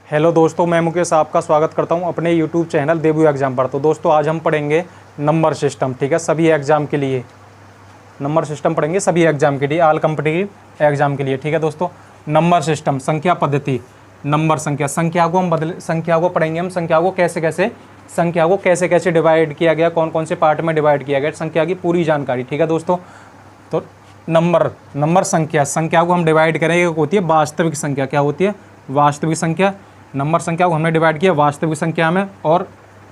Hello दोस्तों, मैं मुकेश आपका स्वागत करता हूं अपने यूट्यूब चैनल देबू एग्ज़ाम पर। तो दोस्तों आज हम पढ़ेंगे नंबर सिस्टम। ठीक है, सभी एग्ज़ाम के लिए नंबर सिस्टम पढ़ेंगे, सभी एग्ज़ाम के लिए, ऑल कॉम्पिटिटिव एग्ज़ाम के लिए। ठीक है दोस्तों, नंबर सिस्टम, संख्या पद्धति, नंबर संख्या को हम संख्या को पढ़ेंगे हम, संख्या को कैसे कैसे डिवाइड किया गया, कौन कौन से पार्ट में डिवाइड किया गया, संख्या की पूरी जानकारी। ठीक है दोस्तों, तो नंबर संख्या को हम डिवाइड करेंगे, एक होती है वास्तविक संख्या। क्या होती है? वास्तविक संख्या। नंबर संख्या को हमने डिवाइड किया वास्तविक संख्या में और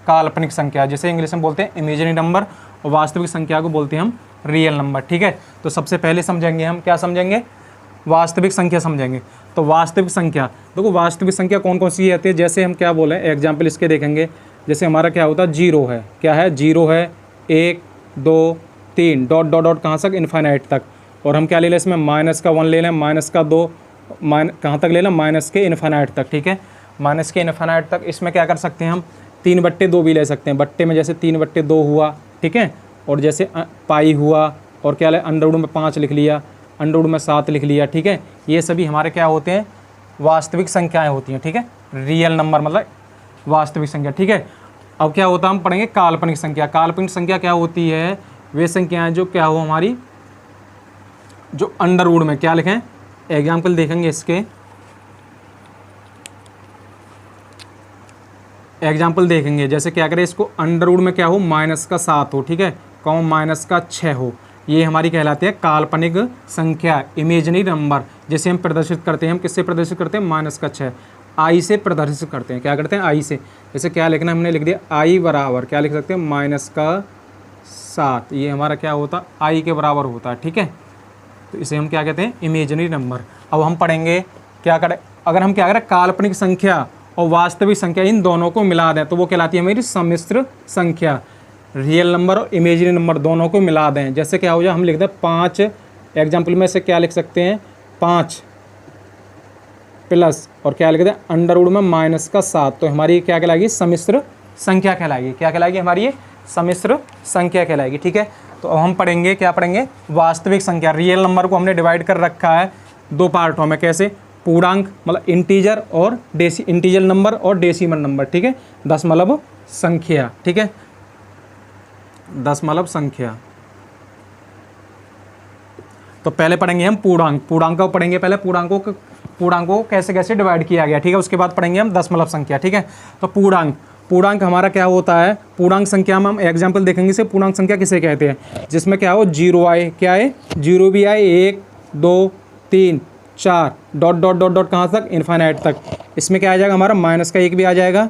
काल्पनिक संख्या, जिसे इंग्लिश में बोलते हैं इमेजिनरी नंबर, और वास्तविक संख्या को बोलते हैं हम रियल नंबर। ठीक है, तो सबसे पहले समझेंगे हम, क्या समझेंगे? वास्तविक संख्या समझेंगे। तो वास्तविक संख्या, देखो वास्तविक संख्या कौन कौन सी आती है, जैसे हम क्या बोलें, एग्जाम्पल इसके देखेंगे। जैसे हमारा क्या होता है, जीरो है, क्या है? जीरो है, 1 2 3 डॉट डॉट डॉट कहाँ तक? इन्फाइनाइट तक। और हम क्या ले लें इसमें? माइनस का 1 ले लें, माइनस का 2, कहाँ तक ले लें? माइनस के इन्फाइनाइट तक। ठीक है, माइनस के इन्फाइनाइट तक। इसमें क्या कर सकते हैं हम? 3/2 भी ले सकते हैं। बट्टे में जैसे 3/2 हुआ, ठीक है, और जैसे पाई हुआ, और क्या ले, अंडरवुड में 5 लिख लिया, अंडरवुड में 7 लिख लिया। ठीक है, ये सभी हमारे क्या होते हैं? वास्तविक संख्याएं होती हैं। ठीक है, रियल नंबर मतलब वास्तविक संख्या। ठीक है, अब क्या होता है, हम पढ़ेंगे काल्पनिक संख्या। काल्पनिक संख्या क्या होती है? वे संख्याएं जो क्या हो हमारी, जो अंडरवुड में, क्या लिखें, एग्जाम्पल देखेंगे इसके, एग्जाम्पल देखेंगे। जैसे क्या करें, इसको अंडरवुड में क्या हो, -7 हो, ठीक है, -6 हो, ये हमारी कहलाती है काल्पनिक संख्या, इमेजिनरी नंबर, जिसे हम प्रदर्शित करते हैं। हम किससे प्रदर्शित करते हैं? -6 आई से प्रदर्शित करते हैं। क्या करते हैं? आई से। जैसे क्या लिखना, हमने लिख दिया आई बराबर, क्या लिख सकते हैं? -7। ये हमारा क्या होता? आई के बराबर होता है। ठीक है, तो इसे हम क्या कहते हैं? Imaginary number. अब हम पढ़ेंगे क्या करें, अगर हम क्या करें, काल्पनिक संख्या और वास्तविक संख्या इन दोनों को मिला दें तो वो कहलाती है हमारी सम्मिश्र संख्या। रियल नंबर और इमेजिनरी नंबर दोनों को मिला दें। जैसे क्या हो जाए, हम लिख दें 5, एग्जाम्पल में से क्या लिख सकते हैं? 5 प्लस, और क्या लिख दें? अंडरवुड में -7, तो हमारी क्या कहलाएगी? सम्मिश्र संख्या कहलाएगी। क्या कहलाएगी हमारी? ये सम्मिश्र संख्या कहलाएगी। ठीक है, तो अब हम पढ़ेंगे, क्या पढ़ेंगे? वास्तविक संख्या। रियल नंबर को हमने डिवाइड कर रखा है 2 पार्टों में। कैसे? पूर्णांक मतलब इंटीजर और इंटीजर नंबर और डेसिमल नंबर। ठीक है, दशमलव संख्या। ठीक है, दशमलव संख्या। तो पहले पढ़ेंगे हम पूर्णांक। पूर्णांक को पढ़ेंगे पहले, पूर्णांकों को कैसे कैसे डिवाइड किया गया। ठीक है, उसके बाद पढ़ेंगे हम दशमलव संख्या। ठीक है, तो पूर्णांक हमारा क्या होता है? पूर्णांक संख्या में हम एग्जाम्पल देखेंगे से पूर्णांक संख्या किसे कहते हैं? जिसमें क्या हो, 0 आए, क्या है? 0 भी आए, 1 2 3 4 डॉट डॉट डॉट डॉट कहाँ तक? इन्फाइनाइट तक। इसमें क्या आ जाएगा हमारा? -1 भी आ जाएगा,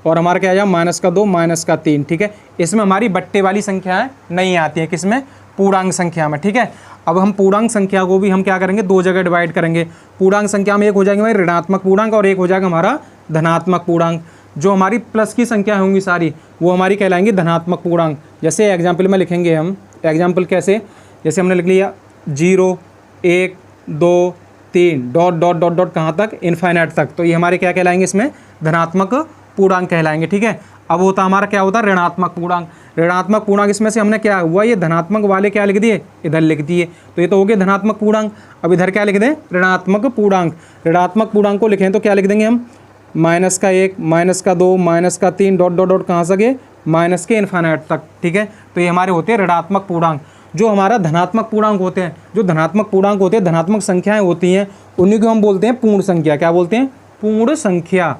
और हमारा क्या आ जाएगा? -2 -3। ठीक है, इसमें हमारी बट्टे वाली संख्याएं नहीं आती हैं। किसमें? पूर्णांक संख्या में। ठीक है, अब हम पूर्णांक संख्या को भी हम क्या करेंगे? 2 जगह डिवाइड करेंगे। पूर्णांक संख्या में एक हो जाएगा हमारी ऋणात्मक पूर्णांक और एक हो जाएगा हमारा धनात्मक पूर्णांक। जो हमारी प्लस की संख्या होंगी सारी, वो हमारी कहलाएंगी धनात्मक पूर्णांक। जैसे एग्जाम्पल में लिखेंगे हम, एग्जाम्पल कैसे? जैसे हमने लिख लिया 0 1 2 3 डॉट डॉट डॉट डॉट कहाँ तक? इन्फाइनाइट तक। तो ये हमारे क्या कहलाएंगे? इसमें धनात्मक पूर्णांक कहलाएंगे। ठीक है, अब होता हमारा क्या होता है? ऋणात्मक पूर्णांक। ऋणात्मक पूर्णांक, इसमें से हमने क्या हुआ, ये धनात्मक वाले क्या लिख दिए? इधर लिख दिए, तो ये तो हो गए धनात्मक पूर्णांक। अब इधर क्या लिख दें? ऋणात्मक पूर्णांक। ऋणात्मक पूर्णांक को लिखें तो क्या लिख देंगे हम? -1 -2 -3 डॉट डॉट डॉट कहाँ से गए? माइनस के इन्फाइनाइट तक। ठीक है, तो ये हमारे होते हैं ऋणात्मक पूर्णांक। जो हमारा धनात्मक पूर्णांक होते हैं, जो धनात्मक पूर्णांक होते हैं, धनात्मक संख्याएं होती हैं, उन्हीं को हम बोलते हैं पूर्ण संख्या। क्या बोलते हैं? पूर्ण संख्या।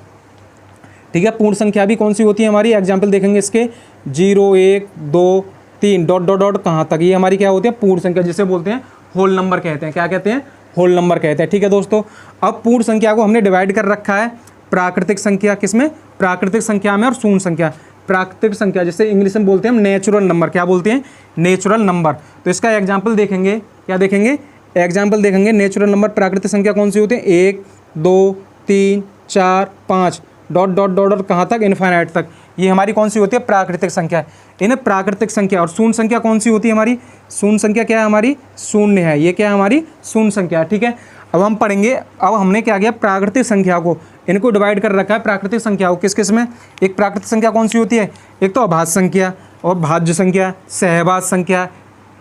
ठीक है, पूर्ण संख्या भी कौन सी होती है हमारी? एग्जाम्पल देखेंगे इसके, 0 1 2 3 डॉट डॉट डॉट कहाँ तक? ये हमारी क्या होती है? पूर्ण संख्या, जिसे बोलते हैं होल नंबर कहते हैं। क्या कहते हैं? होल नंबर कहते हैं। ठीक है दोस्तों, अब पूर्ण संख्या को हमने डिवाइड कर रखा है प्राकृतिक संख्या, किसमें? प्राकृतिक संख्या में और शून्य संख्या। प्राकृतिक संख्या जिसे इंग्लिश में बोलते हैं हम नेचुरल नंबर। क्या बोलते हैं? Natural number. तो इसका एग्जाम्पल देखेंगे, क्या देखेंगे? एग्जाम्पल देखेंगे नेचुरल नंबर। प्राकृतिक संख्या कौन सी होती है? 1 2 3 4 5 डॉट डॉट डॉट डॉट कहाँ तक? इन्फाइनाइट तक। ये हमारी कौन सी होती है? प्राकृतिक संख्या। इन प्राकृतिक संख्या और शून्य संख्या कौन सी होती है हमारी? शून्य संख्या क्या है हमारी? शून्य है, ये क्या है हमारी? शून्य संख्या। ठीक है, अब हम पढ़ेंगे, अब हमने क्या किया? प्राकृतिक संख्या को, इनको डिवाइड कर रखा है प्राकृतिक संख्या को किस किस में? एक प्राकृतिक संख्या कौन सी होती है? एक तो अभाज्य संख्या और भाज्य संख्या, सहभाज्य संख्या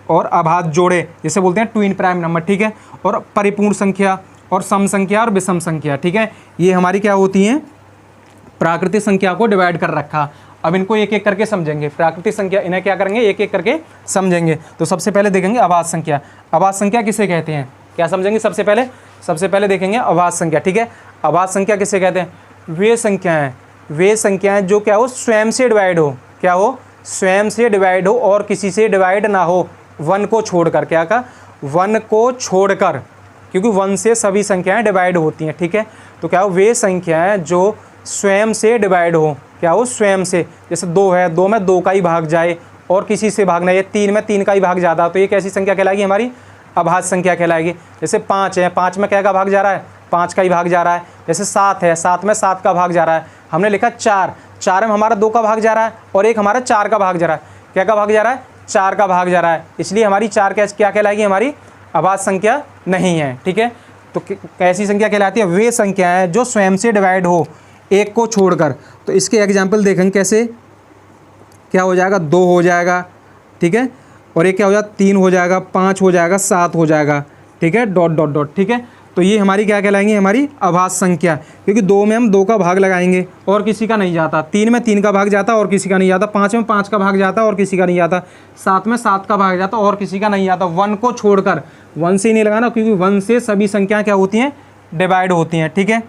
और अभाज्य जोड़े, जिसे बोलते हैं ट्विन प्राइम नंबर। ठीक है, और परिपूर्ण संख्या और सम संख्या और विषम संख्या। ठीक है, ये हमारी क्या होती हैं? प्राकृतिक संख्या को डिवाइड कर रखा। अब इनको एक एक करके समझेंगे। प्राकृतिक संख्या इन्हें क्या करेंगे, एक एक करके समझेंगे। तो सबसे पहले देखेंगे अभाज्य संख्या। अभाज्य संख्या किसे कहते हैं, क्या समझेंगे सबसे पहले देखेंगे अभाज्य संख्या। ठीक है, अभाज्य संख्या किसे कहते हैं, वे संख्याएं जो क्या हो, स्वयं से डिवाइड हो, क्या हो, स्वयं से डिवाइड हो और किसी से डिवाइड ना हो, वन को छोड़कर। क्या कहा, वन को छोड़कर, क्योंकि वन से सभी संख्याएं डिवाइड होती हैं। ठीक है, तो क्या हो, वे संख्याएं जो स्वयं से डिवाइड हो, क्या हो, स्वयं से। जैसे 2 है, 2 में 2 का ही भाग जाए और किसी से भागना, ये 3 में 3 का ही भाग ज़्यादा, तो ये कैसी संख्या कहलाएगी, हमारी अभाज्य संख्या कहलाएगी। जैसे 5 है, 5 में क्या का भाग जा रहा है, 5 का ही भाग जा रहा है। जैसे 7 है, 7 में 7 का भाग जा रहा है। हमने लिखा 4, 4 में हमारा 2 का भाग जा रहा है और एक हमारा 4 का भाग जा रहा है। क्या का भाग जा रहा है, 4 का भाग जा रहा है, इसलिए हमारी 4 क्या कहलाएगी, हमारी अभाज्य संख्या नहीं है। ठीक है, तो कैसी संख्या कहलाती है, वे संख्याएं जो स्वयं से डिवाइड हो एक को छोड़कर। तो इसके एग्जाम्पल देखेंगे कैसे, क्या हो जाएगा, 2 हो जाएगा। ठीक है, और एक क्या हो जाएगा, 3 हो जाएगा, 5 हो जाएगा, 7 हो जाएगा। ठीक है, डॉट डॉट डॉट। ठीक है, तो ये हमारी क्या कहलाएंगी, हमारी अभाज्य संख्या, क्योंकि 2 में हम 2 का भाग लगाएंगे और किसी का नहीं जाता, 3 में 3 का भाग जाता और किसी का नहीं जाता, 5 में 5 का भाग जाता और किसी का नहीं जाता, 7 में 7 का भाग जाता और किसी का नहीं जाता। 1 को छोड़कर, 1 से ही नहीं लगाना, क्योंकि 1 से सभी संख्याएं क्या होती हैं, डिवाइड होती हैं। ठीक है,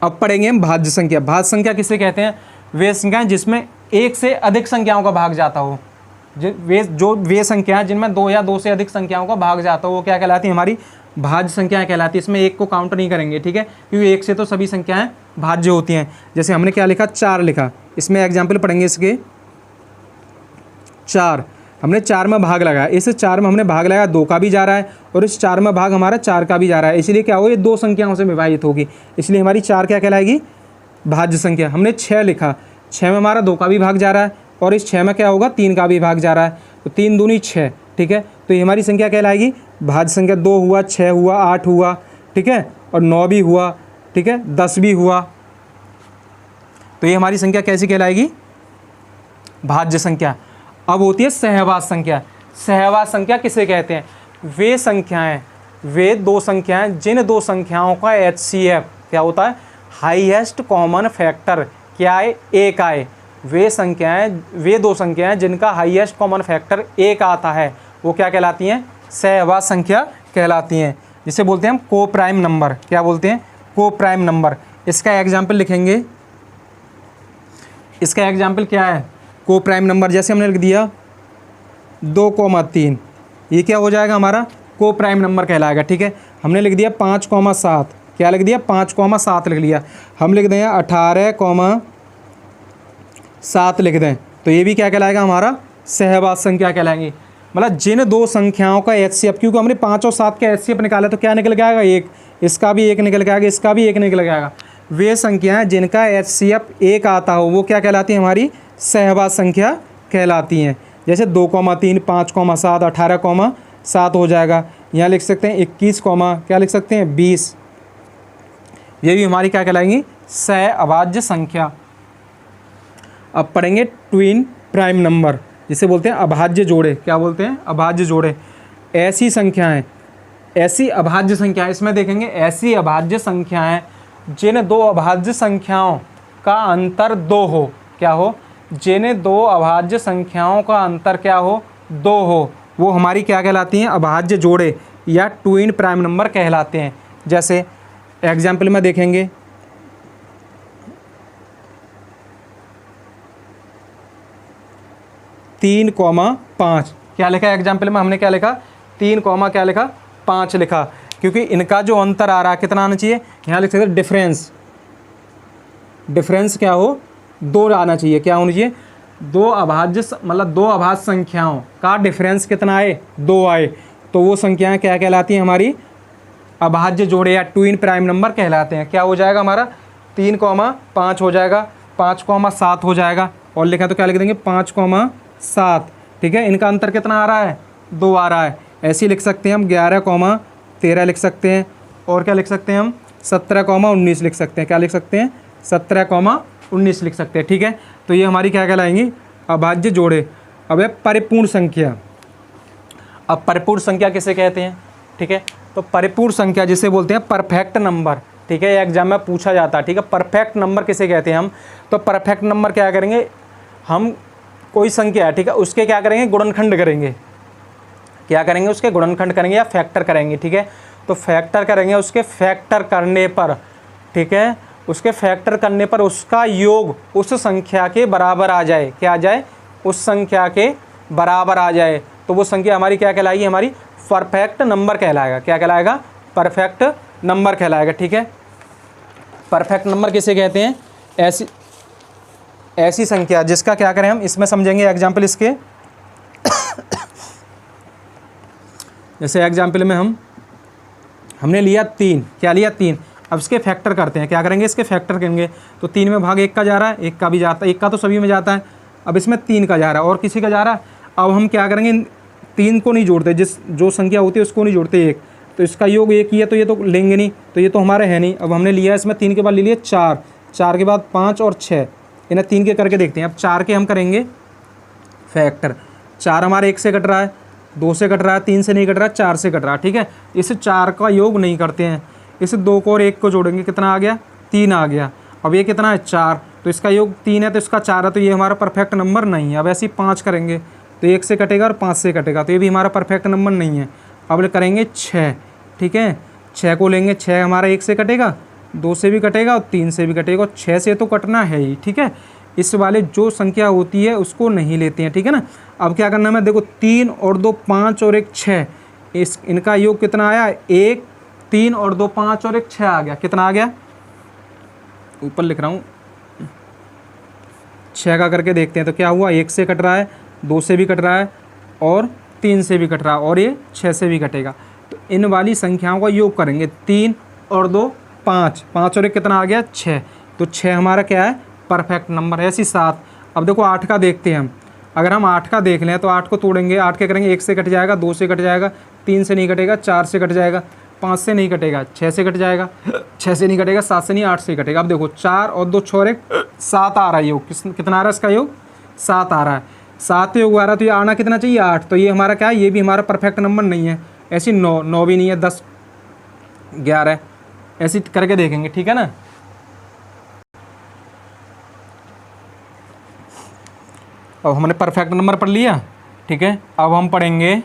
अब पढ़ेंगे हम भाज्य संख्या। भाज्य संख्या किसे कहते हैं, वे संख्याएं जिसमें एक से अधिक संख्याओं का भाग जाता हो। वे संख्याएं जिनमें 2 या 2 से अधिक संख्याओं का भाग जाता हो, वो क्या कहलाती है, हमारी भाज्य संख्याएं कहलाती है। इसमें एक को काउंट नहीं करेंगे। ठीक है, क्योंकि एक से तो सभी संख्याएं भाज्य होती हैं। जैसे हमने क्या लिखा, 4 लिखा, इसमें एग्जाम्पल पढ़ेंगे इसके। 4 हमने 4 में भाग लगाया, इस 4 में हमने भाग लगाया, 2 का भी जा रहा है और इस 4 में भाग हमारा 4 का भी जा रहा है, इसलिए क्या हो, ये 2 संख्याओं से विभाजित होगी, इसलिए हमारी 4 क्या कहलाएगी, भाज्य संख्या। हमने 6 लिखा, 6 में हमारा 2 का भी भाग जा रहा है और इस 6 में क्या होगा, 3 का भी भाग जा रहा है, तो 3 दूनी 6। ठीक है, तो ये हमारी संख्या कहलाएगी भाज्य संख्या। 2 हुआ, 6 हुआ, 8 हुआ, ठीक है, और 9 भी हुआ, ठीक है, 10 भी हुआ, तो ये हमारी संख्या कैसी कहलाएगी, भाज्य संख्या। अब होती है सहभाज्य संख्या। सहभाज्य संख्या किसे कहते हैं, वे संख्याएं, वे 2 संख्याएं जिन 2 संख्याओं का HCF क्या होता है, हाईएस्ट कॉमन फैक्टर क्या है, 1 आए। वे संख्याएं, वे 2 संख्याएं जिनका हाईएस्ट कॉमन फैक्टर 1 आता है, वो क्या कहलाती हैं, सहभाज्य संख्या कहलाती हैं, जिसे बोलते हैं हम को प्राइम नंबर। क्या बोलते हैं, को प्राइम नंबर। इसका एग्जाम्पल लिखेंगे, इसका एग्जाम्पल क्या है, को प्राइम नंबर। जैसे हमने लिख दिया 2,3, ये क्या हो जाएगा, हमारा को प्राइम नंबर कहलाएगा। ठीक है, हमने लिख दिया 5,7, क्या लिख दिया, 5,7 लिख लिया। हम लिख दें 18,7 लिख दें, तो ये भी क्या कहलाएगा, हमारा सहभाज्य संख्या कहलाएंगी। मतलब जिन 2 संख्याओं का HCF, क्योंकि हमने 5 और 7 का HCF निकाला, तो क्या निकल के आएगा, 1, इसका भी 1 निकल के आएगा, इसका भी 1 निकल के आएगा। वे संख्याएं जिनका HCF 1 आता हो, वो क्या कहलाती है, हमारी सहभाज्य संख्या कहलाती हैं। जैसे 2,3, 5,7, 18,7 हो जाएगा। यहाँ लिख सकते हैं 21, क्या लिख सकते हैं, 20, ये भी हमारी क्या कहलाएंगी, सहभाज्य संख्या। अब पढ़ेंगे ट्विन प्राइम नंबर, जिसे बोलते हैं अभाज्य जोड़े। क्या बोलते हैं, अभाज्य जोड़े। ऐसी संख्याएं, ऐसी अभाज्य संख्याएं, इसमें देखेंगे ऐसी अभाज्य संख्याएं जिन 2 अभाज्य संख्याओं का अंतर 2 हो, क्या हो, जिन 2 अभाज्य संख्याओं का अंतर क्या हो, 2 हो, वो हमारी क्या कहलाती हैं, अभाज्य जोड़े या ट्विन प्राइम नंबर कहलाते हैं। जैसे एग्जाम्पल में देखेंगे 3,5, क्या लिखा है एग्जाम्पल में, हमने क्या लिखा, 3, क्या लिखा, 5 लिखा, क्योंकि इनका जो अंतर आ रहा है कितना आना चाहिए, यहाँ लिख सकते हैं डिफरेंस। डिफरेंस क्या हो, 2 आना चाहिए। क्या होना चाहिए, 2 अभाज्य, मतलब 2 अभाज्य संख्याओं का डिफरेंस कितना आए, 2 आए, तो वो संख्याएं क्या कहलाती हैं, हमारी अभाज्य जोड़े या ट्विन प्राइम नंबर कहलाते हैं। क्या हो जाएगा हमारा, 3,5 हो जाएगा, 5,7 हो जाएगा, और लिखा तो क्या लिख देंगे, 5,7। ठीक है, इनका अंतर कितना आ रहा है, 2 आ रहा है। ऐसे ही लिख सकते हैं हम 11,13 लिख सकते हैं, और क्या लिख सकते हैं हम 17,19 लिख सकते हैं। क्या लिख सकते हैं, 17,19 लिख सकते हैं। ठीक है, तो ये हमारी क्या कहलाएंगी, अभाज्य जोड़े। अब है परिपूर्ण संख्या। अब परिपूर्ण संख्या किसे कहते हैं, ठीक है, तो परिपूर्ण संख्या जिसे बोलते हैं परफेक्ट नंबर। ठीक है, एग्जाम में पूछा जाता है। ठीक है, परफेक्ट नंबर किसे कहते हैं हम, तो परफेक्ट नंबर क्या करेंगे हम, कोई संख्या है, ठीक है, उसके क्या करेंगे गुणनखंड करेंगे, क्या करेंगे उसके गुणनखंड करेंगे या फैक्टर करेंगे। ठीक है, तो फैक्टर करेंगे, उसके फैक्टर करने पर, ठीक है, उसके फैक्टर करने पर उसका योग उस संख्या के बराबर आ जाए, क्या आ जाए, उस संख्या के बराबर आ जाए, तो वो संख्या हमारी क्या कहलाएगी, हमारी परफेक्ट नंबर कहलाएगा। क्या कहलाएगा, परफेक्ट नंबर कहलाएगा। ठीक है, परफेक्ट नंबर किसे कहते हैं, ऐसी संख्या जिसका क्या करें हम, इसमें समझेंगे एग्जाम्पल इसके जैसे एग्जाम्पल में हमने लिया 3, क्या लिया 3, अब इसके फैक्टर करते हैं, क्या करेंगे इसके फैक्टर करेंगे, तो 3 में भाग 1 का जा रहा है, 1 का भी जाता है, 1 का तो सभी में जाता है, अब इसमें 3 का जा रहा है और किसी का जा रहा है। अब हम क्या करेंगे, 3 को नहीं जोड़ते, जो संख्या होती है उसको नहीं जोड़ते 1, तो इसका योग 1 ही है, तो ये तो लेंगे नहीं, तो ये तो हमारे है नहीं। अब हमने लिया इसमें 3 के बाद ले लिया 4, 4 के बाद 5 और 6, इन्हें 3 के करके देखते हैं। अब 4 के हम करेंगे फैक्टर, 4 हमारे 1 से कट रहा है, 2 से कट रहा है, 3 से नहीं कट रहा है, 4 से कट रहा है। ठीक है, इस 4 का योग नहीं करते हैं, इस 2 को और 1 को जोड़ेंगे, कितना आ गया, 3 आ गया। अब ये कितना है, 4, तो इसका योग 3 है, तो इसका 4 है, तो ये हमारा परफेक्ट नंबर नहीं है। अब ऐसे ही 5 करेंगे, तो 1 से कटेगा और 5 से कटेगा, तो ये भी हमारा परफेक्ट नंबर नहीं है। अब करेंगे 6, ठीक है, 6 को लेंगे, 6 हमारा 1 से कटेगा, 2 से भी कटेगा और 3 से भी कटेगा, 6 से तो कटना है ही। ठीक है, इस वाले जो संख्या होती है उसको नहीं लेते हैं। ठीक है ना, अब क्या करना है, देखो 3 और 2 5 और 1 6, इनका योग कितना आया, 1 3 और 2 5 और 1 6 आ गया, कितना आ गया, ऊपर लिख रहा हूँ 6 का करके देखते हैं, तो क्या हुआ, 1 से कट रहा है, 2 से भी कट रहा है और 3 से भी कट रहा है और ये 6 से भी कटेगा। तो इन वाली संख्याओं का योग करेंगे, 3 और 2 5, 5 और 1 कितना आ गया, 6, तो 6 हमारा क्या है, परफेक्ट नंबर है। ऐसी 7, अब देखो 8 का देखते हैं हम, अगर हम 8 का देख लें तो 8 को तोड़ेंगे, 8 के करेंगे, 1 से कट जाएगा, 2 से कट जाएगा, 3 से नहीं कटेगा, 4 से कट जाएगा, 5 से नहीं कटेगा, 6 से कट जाएगा, 6 से नहीं कटेगा, 7 से नहीं, 8 से कटेगा। अब देखो 4 और 2 6 और 1 7 आ रहा है योग, कितना आ रहा है इसका योग, 7 आ रहा है, 7 योग आ रहा है, तो ये आना कितना चाहिए, 8, तो ये हमारा क्या है, ये भी हमारा परफेक्ट नंबर नहीं है। ऐसी 9 भी नहीं है, 10 11 ऐसी करके देखेंगे। ठीक है ना, अब हमने परफेक्ट नंबर पढ़ लिया। ठीक है, अब हम पढ़ेंगे,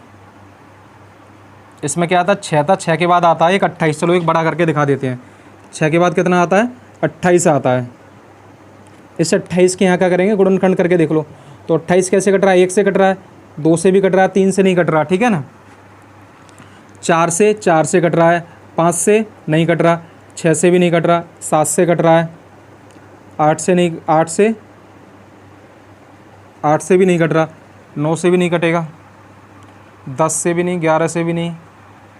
इसमें क्या आता है, 6 था, 6 के बाद आता है एक 28, चलो एक बड़ा करके दिखा देते हैं। 6 के बाद कितना आता है, 28 आता है। इस 28 के यहाँ क्या करेंगे, गुणनखंड करके देख लो, तो 28 कैसे कट रहा है, 1 से कट रहा है, 2 से भी कट रहा है, 3 से नहीं कट रहा। ठीक है ना, 4 से कट रहा है, 5 से नहीं कट रहा, 6 से भी नहीं कट रहा, 7 से कट रहा है, 8 से भी नहीं कट रहा, 9 से भी नहीं कटेगा, 10 से भी नहीं, 11 से भी नहीं,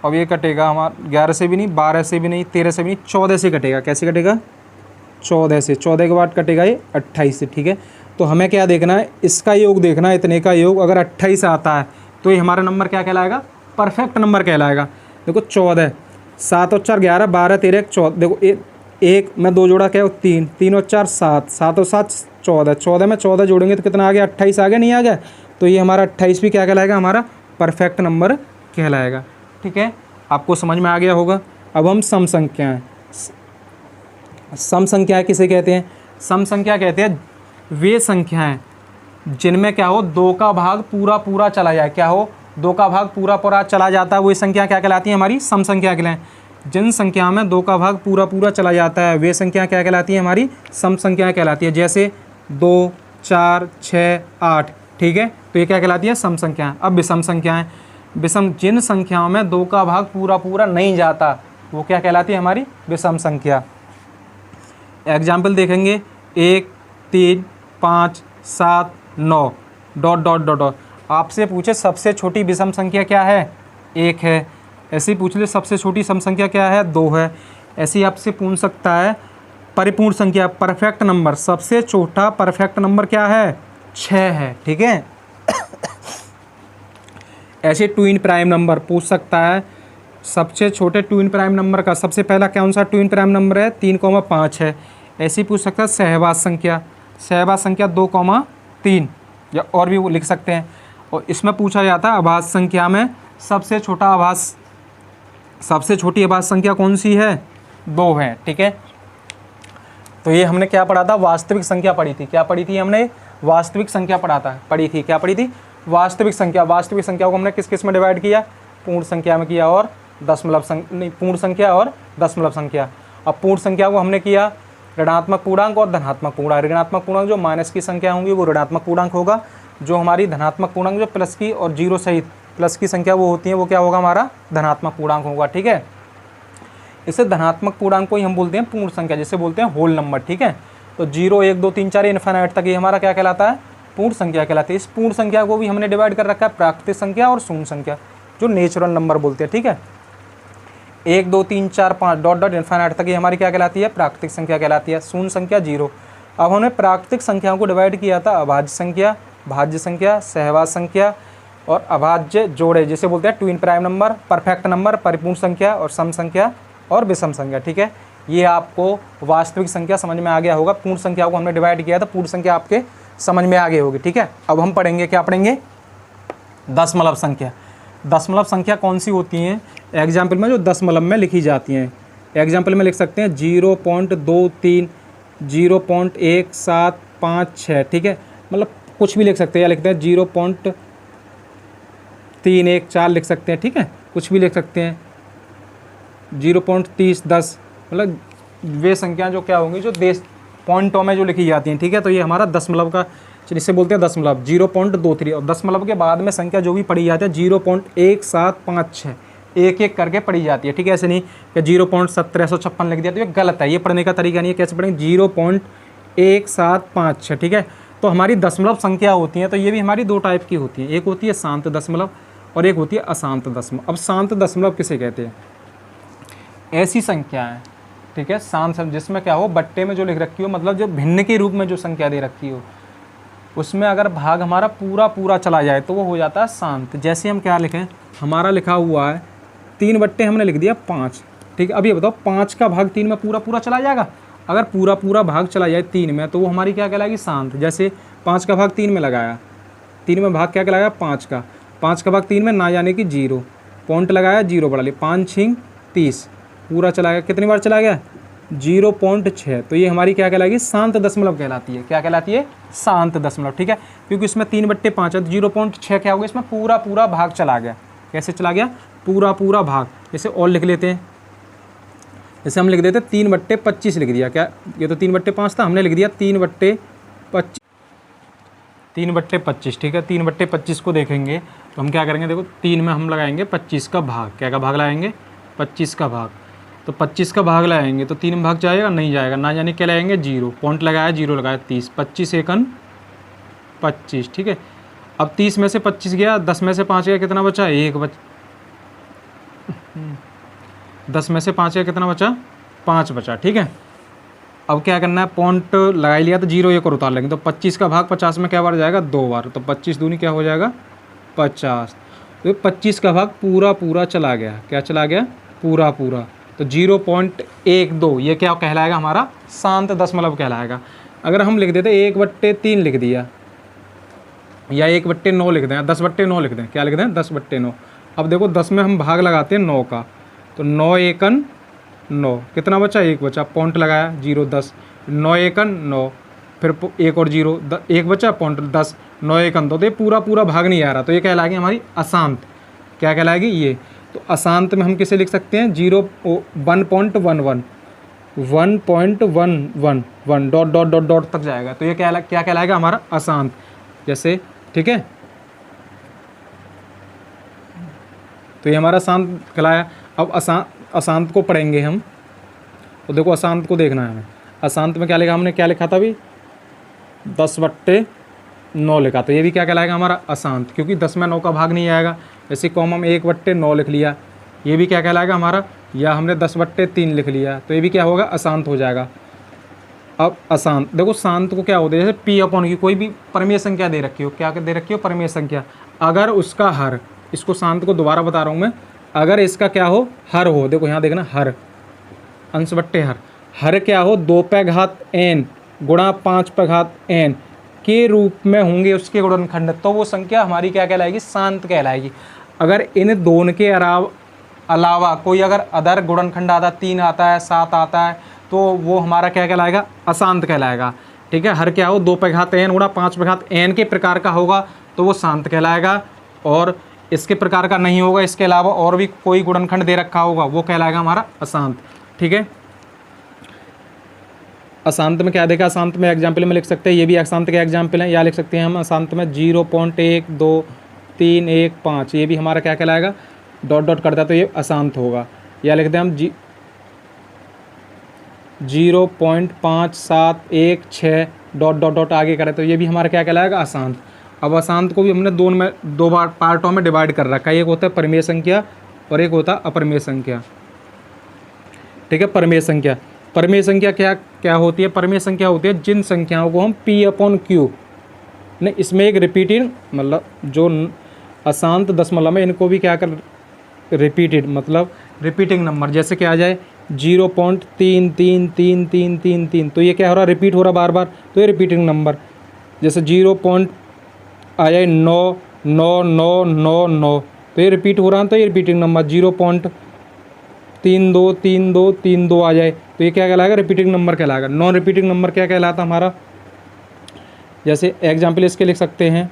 अब ये कटेगा हमारा 11 से भी नहीं, 12 से भी नहीं, 13 से भी नहीं, 14 से कटेगा। कैसे कटेगा, 14 से, 14 के बाद कटेगा ये 28 से। ठीक है, तो हमें क्या देखना है, इसका योग देखना है, इतने का योग अगर 28 आता है तो ये हमारा नंबर क्या कहलाएगा, परफेक्ट नंबर कहलाएगा। देखो 14, 7 और 4 11, 12 13 14, देखो एक में 2 जोड़ा क्या हो, 3, 3 और 4 7, 7 और 7 14, 14 में 14 जोड़ेंगे तो कितना आ गया, 28 आ गया, नहीं आ गया, तो ये हमारा 28 भी क्या कहलाएगा, हमारा परफेक्ट नंबर कहलाएगा। ठीक है, आपको समझ में आ गया होगा। अब हम सम संख्याएँ, सम संख्याएँ किसे कहते हैं, सम संख्या कहते हैं वे संख्याएँ जिनमें क्या हो, 2 का भाग पूरा पूरा चला जाए, क्या हो, 2 का भाग पूरा पूरा चला जाता है, वही संख्या क्या कहलाती है, हमारी सम संख्या कहलाएं। जिन संख्याओं में 2 का भाग पूरा पूरा चला जाता है वे संख्या क्या कहलाती है, हमारी सम संख्या कहलाती है। जैसे 2 4 6 8, ठीक है, तो ये क्या कहलाती है, सम संख्याएं। अब विषम संख्याएं, विषम जिन संख्याओं में 2 का भाग पूरा पूरा नहीं जाता वो क्या कहलाती है, हमारी विषम संख्या। एग्जाम्पल देखेंगे, 1 3 5 7 9 ... आपसे पूछे सबसे छोटी विषम संख्या क्या है, 1 है। ऐसे ही पूछ ले सबसे छोटी सम संख्या क्या है, 2 है। ऐसे ही आपसे पूछ सकता है परिपूर्ण संख्या, परफेक्ट नंबर, सबसे छोटा परफेक्ट नंबर क्या है, 6 है। ठीक है, ऐसे ट्विन प्राइम नंबर पूछ सकता है, सबसे छोटे ट्विन प्राइम नंबर का सबसे पहला कौन सा ट्विन प्राइम नंबर है, 3,5 है। ऐसे ही पूछ सकता है सहवास संख्या, सहवास संख्या 2,3, या और भी वो लिख सकते हैं। और इसमें पूछा जाता है आभाज्य संख्या में सबसे छोटा आभाज्य, सबसे छोटी आभाज्य संख्या कौन सी है, 2 है, ठीक है। तो ये हमने क्या पढ़ा था, वास्तविक संख्या पढ़ी थी। क्या पढ़ी थी हमने, वास्तविक संख्या पढ़ी थी। क्या पढ़ी थी, वास्तविक संख्या। वास्तविक संख्या को हमने किस किस में डिवाइड किया, पूर्ण संख्या में किया और दशमलव संख्या, नहीं, पूर्ण संख्या और दशमलव संख्या। अब पूर्ण संख्या को हमने किया ऋणात्मक पूर्णांक और धनात्मक पूर्णांक। ऋणात्मक पूर्णांक जो माइनस की संख्या होंगी वो ऋणात्मक पूर्णांक होगा, जो हमारी धनात्मक पूर्णांक जो प्लस की और जीरो सहित प्लस की संख्या वो होती है, वो क्या होगा, हमारा धनात्मक पूर्णांक होगा, ठीक है। इसे धनात्मक पूर्णांक को ही हम बोलते हैं पूर्ण संख्या, जिसे बोलते हैं होल नंबर, ठीक है। तो 0 1 2 3 4 इनफाइनाइट तक ये हमारा क्या कहलाता है, पूर्ण संख्या कहलाती है। इस पूर्ण संख्या को भी हमने डिवाइड कर रखा है प्राकृतिक संख्या और शून्य संख्या, जो नेचुरल नंबर बोलते हैं, ठीक है। 1 2 3 4 5 डॉट डॉट इनफाइनाइट तक ये हमारी क्या कहलाती है, प्राकृतिक संख्या कहलाती है। शून्य संख्या 0। अब हमने प्राकृतिक संख्याओं को डिवाइड किया था अभाज्य संख्या, भाज्य संख्या, सहवाज संख्या और अभाज्य जोड़े, जिसे बोलते हैं twin prime number, perfect number, परिपूर्ण संख्या और सम संख्या और विषम संख्या, ठीक है। ये आपको वास्तविक संख्या समझ में आ गया होगा। पूर्ण संख्या को हमने डिवाइड किया था, पूर्ण संख्या आपके समझ में आ गई होगी, ठीक है। अब हम पढ़ेंगे, क्या पढ़ेंगे, दशमलव संख्या। दशमलव संख्या कौन सी होती हैं, एग्जाम्पल में जो दशमलव में लिखी जाती हैं। एग्जाम्पल में लिख सकते हैं 0.23, 0.1756, ठीक है। मतलब कुछ भी लिख सकते हैं, या लिखते हैं 0.314 लिख सकते हैं, ठीक है। कुछ भी लिख सकते हैं, 0.3010, मतलब वे संख्या जो क्या होंगी, जो देश पॉइंटों में जो लिखी जाती हैं, ठीक है। तो ये हमारा दशमलव का, जिसे बोलते हैं दशमलव, 0.23। और दशमलव के बाद में संख्या जो भी पढ़ी जाती है 0.1756 एक एक करके पढ़ी जाती है, ठीक है। ऐसे नहीं कि 0.1756 लिख दिया तो ये गलत है, ये पढ़ने का तरीका नहीं है। कैसे पढ़ेंगे, 0.1756, ठीक है। तो हमारी दशमलव संख्या होती है, तो ये भी हमारी 2 टाइप की होती है, एक होती है शांत दशमलव और एक होती है अशांत दशमलव। अब शांत दशमलव किसे कहते हैं, ऐसी संख्या है, ठीक है, शांत, जिसमें क्या हो, बट्टे में जो लिख रखी हो, मतलब जो भिन्न के रूप में जो संख्या दे रखी हो, उसमें अगर भाग हमारा पूरा पूरा चला जाए तो वो हो जाता है शांत। जैसे हम क्या लिखें, हमारा लिखा हुआ है 3 बट्टे हमने लिख दिया 5, ठीक है। अब ये बताओ 5 का भाग 3 में पूरा पूरा चला जाएगा, अगर पूरा पूरा भाग चला जाए 3 में तो वो हमारी क्या कहलाएगी, शांत। जैसे 5 का भाग 3 में लगाया, 3 में भाग क्या कहलाएगा, 5 का 5 का भाग 3 में ना यानी कि 0, पॉइंट लगाया, 0 बढ़ा लिया, 5 6 30, पूरा चला गया, कितनी बार चला गया, 0.6। तो ये हमारी क्या कहलाएगी, शांत दशमलव कहलाती है। क्या कहलाती है, शांत दशमलव, ठीक है। क्योंकि इसमें 3/5 है, तो 0.6 क्या होगा, इसमें पूरा पूरा भाग चला गया। कैसे चला गया, पूरा पूरा भाग। जैसे और लिख लेते हैं, जैसे हम लिख देते 3/25 लिख दिया, क्या ये तो 3/5 था, हमने लिख दिया 3/25, 3/25, ठीक है। 3/25 को देखेंगे तो हम क्या करेंगे, देखो 3 में हम लगाएंगे 25 का भाग, क्या का भाग लगाएंगे, 25 का भाग। तो 25 का भाग लगाएंगे तो 3 में भाग जाएगा, नहीं जाएगा, ना यानी क्या लगाएंगे, 0, पॉइंट लगाया, 0 लगाया, 30, 25 एकन 25, ठीक है। अब 30 में से 25 गया, 10 में से 5 गया, कितना बचा, 1 10 में से 5 गया, कितना बचा, 5 बचा, ठीक है। अब क्या करना है, पॉइंट लगा लिया तो 0 1 और उतार लेंगे, तो 25 का भाग 50 में क्या बार जाएगा, 2 बार, तो 25 दूनी क्या हो जाएगा, 50। तो 25 का भाग पूरा पूरा चला गया, क्या चला गया, पूरा पूरा। तो 0.12 ये क्या कहलाएगा, हमारा शांत दशमलव कहलाएगा। अगर हम लिख देते 1/3 लिख दिया, या 1/9 लिख दें, 10/9 लिख दें, क्या लिख दें, 10/9। अब देखो 10 में हम भाग लगाते हैं 9 का, तो 9 एकन 9, कितना बचा, 1 बचा, पॉइंट लगाया, 0 10, 9 एकन 9, फिर 1 और 0 1 बचा, पॉइंट 10, 9 एकन 2, तो ये पूरा पूरा भाग नहीं आ रहा, तो ये कहलाएगी हमारी अशांत। क्या कहलाएगी ये, तो अशांत में हम किसे लिख सकते हैं, 1.11 1.111 डॉट डॉट डॉट डॉट तक जाएगा, तो ये क्या कहलाएगा, हमारा अशांत। जैसे, ठीक है, तो ये हमारा शांत कहलाया। अब अशांत को पढ़ेंगे हम, तो देखो अशांत को देखना है हमें। अशांत में क्या लिखा हमने, क्या लिखा था अभी, 10/9 लिखा, तो ये भी क्या कहलाएगा, हमारा अशांत, क्योंकि 10 में 9 का भाग नहीं आएगा। जैसे कॉम हम 1/9 लिख लिया, ये भी क्या कहलाएगा हमारा, या हमने 10/3 लिख लिया, तो ये भी क्या होगा, अशांत हो जाएगा। अब अशांत, देखो शांत को क्या होता है, जैसे P/, की कोई भी परमेय संख्या दे रखी हो, क्या दे रखी हो, परमेय संख्या, अगर उसका हर, इसको शांत को दोबारा बता रहा हूँ मैं, अगर इसका क्या हो, हर हो, देखो यहाँ देखना, हर अंश बट्टे हर क्या हो, 2n गुणा 5n के रूप में होंगे उसके गुणनखंड, तो वो संख्या हमारी क्या कहलाएगी, शांत कहलाएगी। अगर इन दोनों के अलावा कोई अगर अदर गुणनखंड आता है, 3 आता है, 7 आता है, तो वो हमारा क्या कहलाएगा, अशांत कहलाएगा। ठीक है, हर क्या हो 2 पे घात n गुणा 5 पे घात n के प्रकार का होगा तो वो शांत कहलाएगा, और इसके प्रकार का नहीं होगा, इसके अलावा और भी कोई गुणनखंड दे रखा होगा वो कहलाएगा हमारा अशांत। ठीक है, अशांत में क्या देखा, अशांत में एग्जाम्पल में लिख सकते हैं, ये भी अशांत के एग्जाम्पल हैं, या लिख सकते हैं हम अशांत में 0.1235, ये भी हमारा क्या कहलाएगा, डॉट डॉट करता है तो ये अशांत होगा। या लिखते हैं हम 0.5716 डॉट डॉट डॉट आगे करें तो ये भी हमारा क्या कहलाएगा, अशांत। अब अशांत को भी हमने दो बार पार्टों में डिवाइड कर रखा है, एक होता है परिमेय संख्या और एक होता है अपरिमेय संख्या। ठीक है, परिमेय संख्या, परिमेय संख्या क्या होती है, परिमेय संख्या होती है जिन संख्याओं को हम P/Q ने, इसमें एक रिपीटेड मतलब जो अशांत दशमलव है इनको भी क्या कर रिपीटेड मतलब रिपीटिंग नंबर, जैसे क्या आ जाए 0.333333, तो ये क्या हो रहा है, रिपीट हो रहा बार बार, तो ये रिपीटिंग नंबर। जैसे 0. आ जाए 99999, तो ये रिपीट हो रहा है, तो ये रिपीटिंग नंबर। 0.323232 आ जाए तो ये क्या कहलाएगा, रिपीटिंग नंबर कहलाएगा। नॉन रिपीटिंग नंबर क्या कहलाता हमारा, जैसे एग्जाम्पल इसके लिख सकते हैं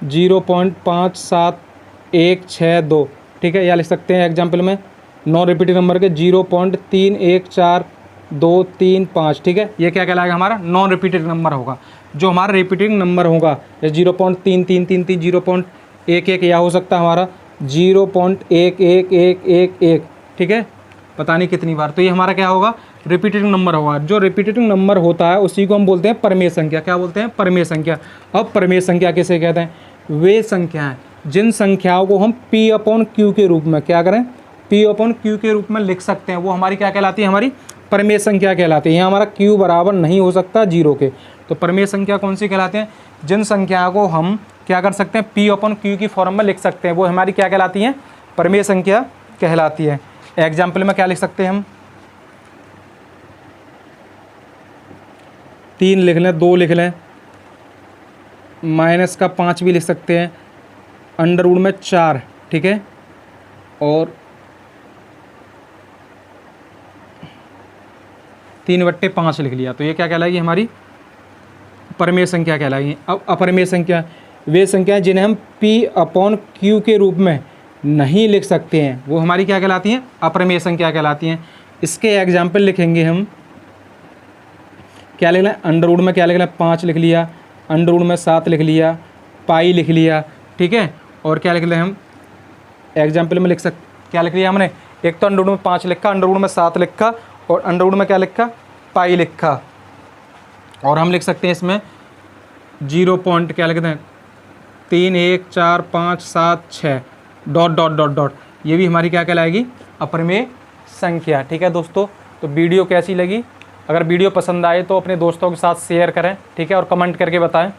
0.57162। ठीक है, या लिख सकते हैं एग्जाम्पल में नॉन रिपीटिंग नंबर के 0.314235। ठीक है, ये क्या कहलाएगा, हमारा नॉन रिपीटेड नंबर होगा। जो हमारा रिपीटिंग नंबर होगा 0.3333, 0.11, या हो सकता है हमारा 0.11111। ठीक है, पता नहीं कितनी बार, तो ये हमारा क्या होगा, रिपीटिंग नंबर होगा। जो रिपीटिंग नंबर होता है उसी को हम बोलते हैं परिमेय संख्या। क्या बोलते हैं, परिमेय संख्या। अब परिमेय संख्या किसे कहते हैं, वे संख्याएं जिन संख्याओं को हम P/Q के रूप में क्या करें, P/Q के रूप में लिख सकते हैं, वो हमारी क्या कहलाती है, हमारी परिमेय संख्या कहलाती है। यहाँ हमारा Q बराबर नहीं हो सकता 0 के, तो परिमेय संख्या कौन सी कहलाती है, जिन संख्याओं को हम क्या कर सकते हैं, P/Q की फॉर्म में लिख सकते हैं, वो हमारी क्या कहलाती हैं, परिमेय संख्या कहलाती है। एग्जाम्पल में क्या लिख सकते हैं हम, 3 लिख लें, 2 लिख लें, -5 भी लिख सकते हैं, √4। ठीक है, और 3/5 लिख लिया, तो ये क्या कहलाएगी, हमारी परिमेय संख्या कहलाएगी। अब अपरिमेय संख्या, वे संख्याएं जिन्हें हम P/Q के रूप में नहीं लिख सकते हैं, वो हमारी क्या कहलाती हैं, अपरिमेय संख्या कहलाती हैं। इसके एग्जाम्पल लिखेंगे हम, क्या लिख लें, अंडर में क्या लिख लें, 5 लिख लिया, अंडर 7 लिख लिया, पाई लिख लिया। ठीक है, और क्या लिख लें हम एग्जाम्पल में क्या लिख लिया हमने, एक तो अंडर 5 लिखा, अंडर 7 लिखा, और अंडर में क्या लिखा, पाई लिखा। और हम लिख सकते हैं इसमें 0. क्या लिखते हैं, 31456 डॉट डॉट डॉट डॉट, ये भी हमारी क्या कहलाएगी, अपरिमेय संख्या। ठीक है दोस्तों, तो वीडियो कैसी लगी, अगर वीडियो पसंद आए तो अपने दोस्तों के साथ शेयर करें। ठीक है, और कमेंट करके बताएं।